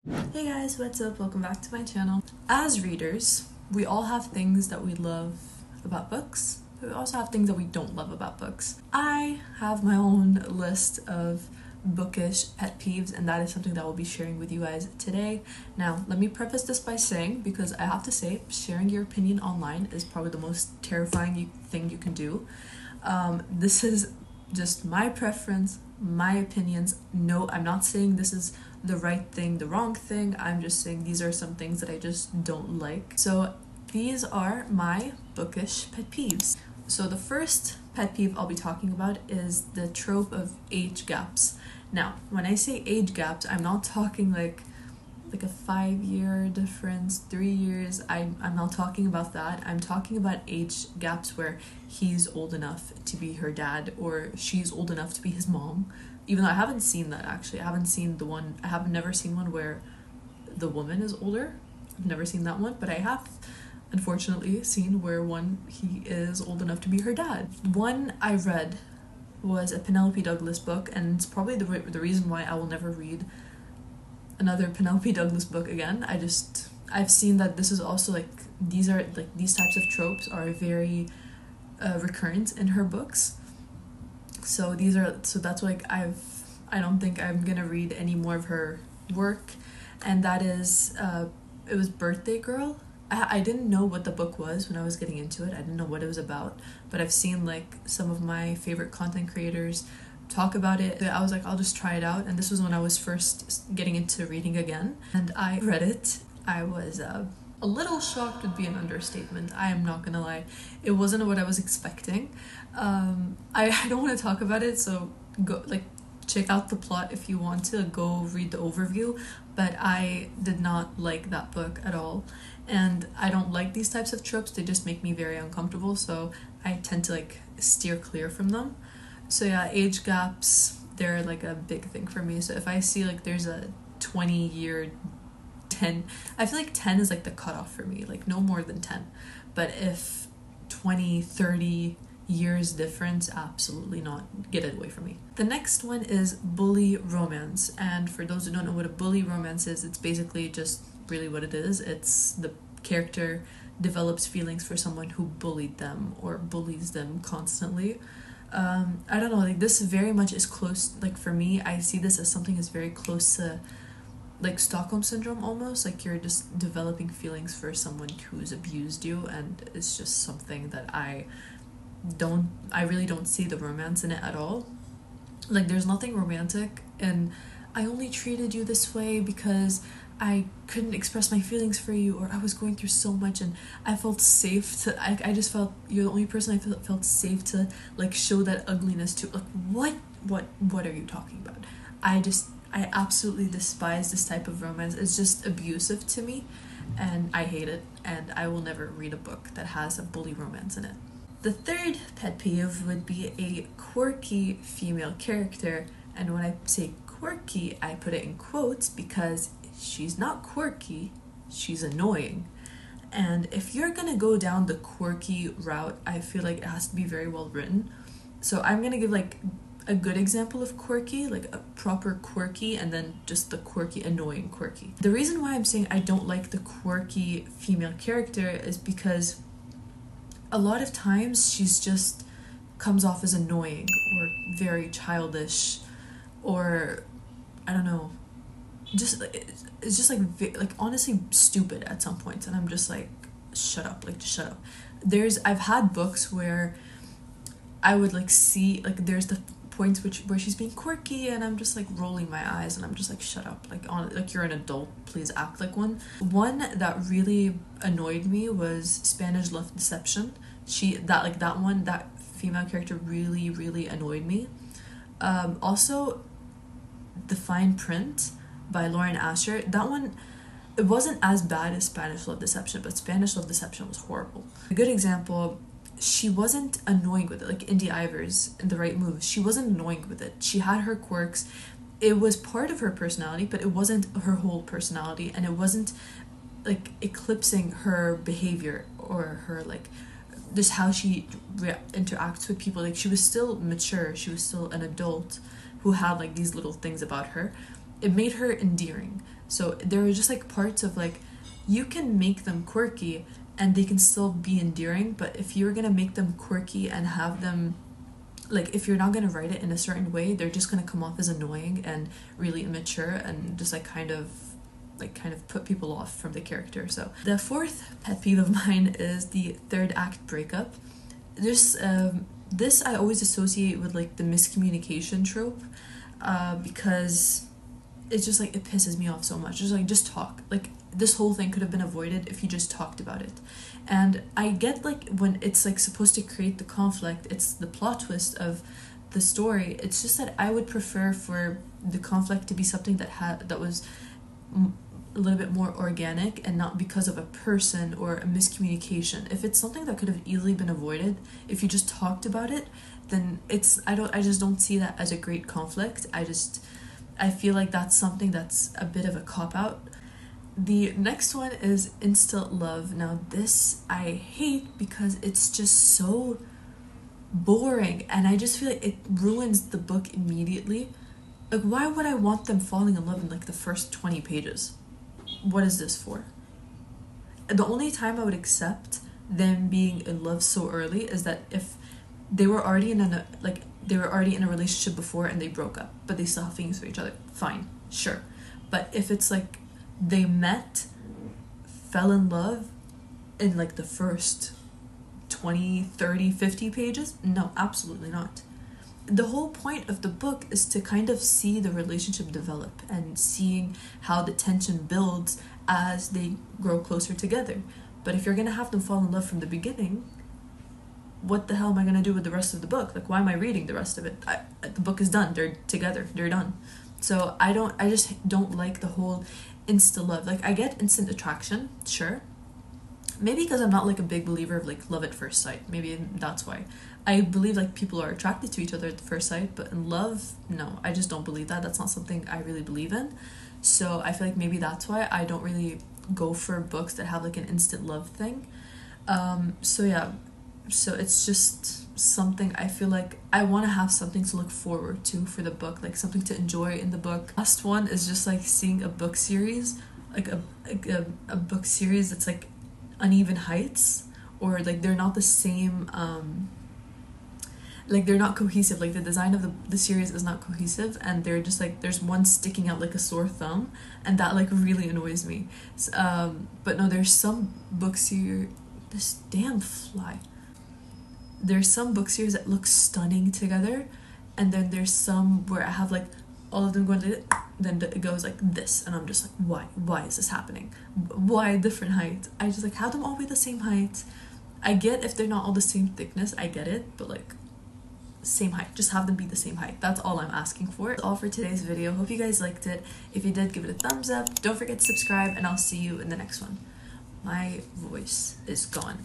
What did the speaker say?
Hey guys, what's up? Welcome back to my channel. As readers, we all have things that we love about books, but we also have things that we don't love about books. I have my own list of bookish pet peeves, and that is something that I will be sharing with you guys today. Now, let me preface this by saying, because I have to say, sharing your opinion online is probably the most terrifying thing you can do. This is just my preference, my opinions. No, I'm not saying this is the right thing, the wrong thing. I'm just saying these are some things that I just don't like. So these are my bookish pet peeves. So the first pet peeve I'll be talking about is the trope of age gaps. Now, when I say age gaps, I'm not talking like a 5-year difference, 3 years. I'm not talking about that. I'm talking about age gaps where he's old enough to be her dad or she's old enough to be his mom. Even though I haven't seen that, actually. I have never seen one where the woman is older. I've never seen that one, but I have unfortunately seen where he is old enough to be her dad. One I read was a Penelope Douglas book, and it's probably the reason why I will never read another Penelope Douglas book again. I've seen that this is also these types of tropes are very recurrent in her books. So that's why I don't think I'm gonna read any more of her work, and that is it was Birthday Girl. I didn't know what the book was when I was getting into it. I didn't know what it was about, but I've seen some of my favorite content creators talk about it. I was like, I'll just try it out, and this was when I was first getting into reading again, and I read it. I was a little shocked would be an understatement. I am not gonna lie. It wasn't what I was expecting. I don't want to talk about it, so go check out the plot if you want to. Go read the overview, but I did not like that book at all, and I don't like these types of tropes. They just make me very uncomfortable, so I tend to steer clear from them. So yeah, age gaps, they're a big thing for me. So if I see there's a 20-year 10, I feel 10 is the cutoff for me, no more than 10. But if 20, 30 years difference, absolutely not. Get it away from me. The next one is bully romance, and for those who don't know what a bully romance is, it's basically just really what it is. It's the character develops feelings for someone who bullied them or bullies them constantly. I don't know, this very much is close, for me, I see this as something that's very close to Stockholm syndrome almost. You're just developing feelings for someone who's abused you, and it's just something that I really don't see the romance in it at all. There's nothing romantic, and I only treated you this way because I couldn't express my feelings for you, or I was going through so much and I felt safe to, I just felt you're the only person I felt safe to show that ugliness to. What are you talking about? I absolutely despise this type of romance. It's just abusive to me, and I hate it, and I will never read a book that has a bully romance in it. The third pet peeve would be a quirky female character, and when I say quirky, I put it in quotes because she's not quirky, she's annoying. And if you're gonna go down the quirky route, I feel it has to be very well written. So I'm gonna give a good example of quirky, a proper quirky, and then just the quirky, annoying quirky. The reason why I'm saying I don't like the quirky female character is because a lot of times she's just comes off as annoying or very childish, or I don't know, just it's just honestly stupid at some points, and I'm just shut up, just shut up. I've had books where I would see there's the points where she's being quirky, and I'm just rolling my eyes, and I'm just shut up, you're an adult, please act like one. One that really annoyed me was Spanish Love Deception. That female character really, really annoyed me. Also The Fine Print by Lauren Asher, that one, it wasn't as bad as Spanish Love Deception, but Spanish Love Deception was horrible. A good example, she wasn't annoying with it, Indie Ivers in The Right Move. She wasn't annoying with it. She had her quirks. It was part of her personality, but it wasn't her whole personality, and it wasn't eclipsing her behavior or her just how she interacts with people. She was still mature. She was still an adult who had these little things about her. it made her endearing. So there were just like parts of like, you can make them quirky and they can still be endearing, but if you're gonna make them quirky and have them, like, if you're not gonna write it in a certain way, they're just gonna come off as annoying and really immature and just like kind of put people off from the character. So the fourth pet peeve of mine is the third act breakup. This I always associate with like the miscommunication trope, because it's just like, it pisses me off so much. Just talk. Like, this whole thing could have been avoided if you just talked about it. And I get like when it's like supposed to create the conflict, it's the plot twist of the story. It's just that I would prefer for the conflict to be something that was a little bit more organic and not because of a person or a miscommunication. If it's something that could have easily been avoided if you just talked about it, then I just don't see that as a great conflict. I feel like that's something that's a bit of a cop-out. The next one is instant love. Now this I hate because it's just so boring and I just feel like it ruins the book immediately. Like, why would I want them falling in love in like the first 20 pages? What is this for? The only time I would accept them being in love so early is that if they were already in a relationship before and they broke up, but they still have feelings for each other. Fine, sure. But if it's like they met, fell in love in like the first 20, 30, 50 pages, no, absolutely not. The whole point of the book is to kind of see the relationship develop and seeing how the tension builds as they grow closer together. But if you're gonna have them fall in love from the beginning, what the hell am I gonna do with the rest of the book? Like, why am I reading the rest of it? The book is done. They're together. They're done. So I just don't like the whole insta love. Like, I get instant attraction, sure. Maybe because I'm not like a big believer of like love at first sight. Maybe that's why. I believe like people are attracted to each other at the first sight, but in love, no, I just don't believe that. That's not something I really believe in. So I feel like maybe that's why I don't really go for books that have like an instant love thing. So yeah, so it's just something I feel like I want to have something to look forward to for the book, like something to enjoy in the book. Last one is just like seeing a book series, like a book series that's like uneven heights, or like they're not the same, like they're not cohesive. Like the design of the series is not cohesive, and they're just like, there's one sticking out like a sore thumb, and that like really annoys me. But no, there's some book series, this damn fly. There's some book series that look stunning together, and then there's some where I have like all of them going like, then it goes like this, and I'm just like, why is this happening? Why different height? I just like, have them all be the same height. I get if they're not all the same thickness, I get it, but like, same height, just have them be the same height. That's all I'm asking for. That's all for today's video. Hope you guys liked it. If you did, give it a thumbs up. Don't forget to subscribe, and I'll see you in the next one. My voice is gone.